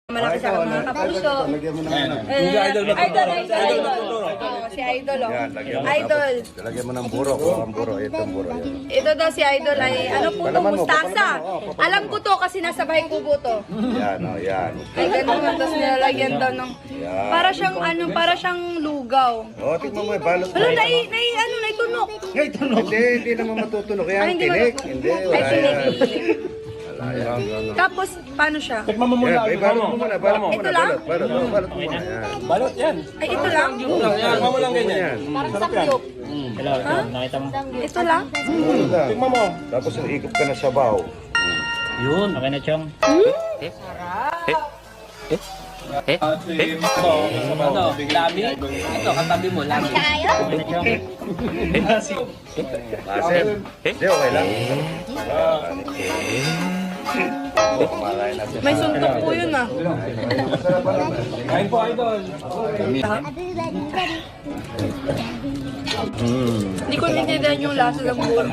Malaki sa mga kapuso. Lagyan mo naman. Idol. Si Idol. Yan, lagyan mo. Idol. Lagyan mo ng buro. Ang buro. Ito ang buro. Yan. Ito daw si Idol ay ano po to, Palaman mo, mustasa. papalaman mo, papalaman Alam ko to kasi nasa bahay kubo to. Yan, yan. Ay ganun nga, tapos nilalagyan daw ng... Yan. Para siyang ano, para siyang lugaw. O, tingnan mo, balot. Ano, naitunok. Hindi naman matutunog. Yan, Ay, hindi tinik. matutunog. Hindi, Ay, wala yan. tinik. Wala yan. Tapos, paano siya? Tikman mo muna. Yan, balot mo muna. Balot mo Ito muna. lang? Balot mo muna. Yan. Balot yan. Ay, ito lang? Tikman mo lang ganyan. Yan. Parang samgyup. Hello, nakita mo? Ito lang? Ano lang. Tikman mo. Tapos ikot ka na sa baw. Yun. Okay na, Chong. Ano? Lami? Ito, katabi mo. Lami. Okay na, Chong. Masim. Hindi, okay lang. Kumakain na siya. May suntok po yun ah. Kain po, idol. Hindi ko naintindihan yung lasa ng buwan.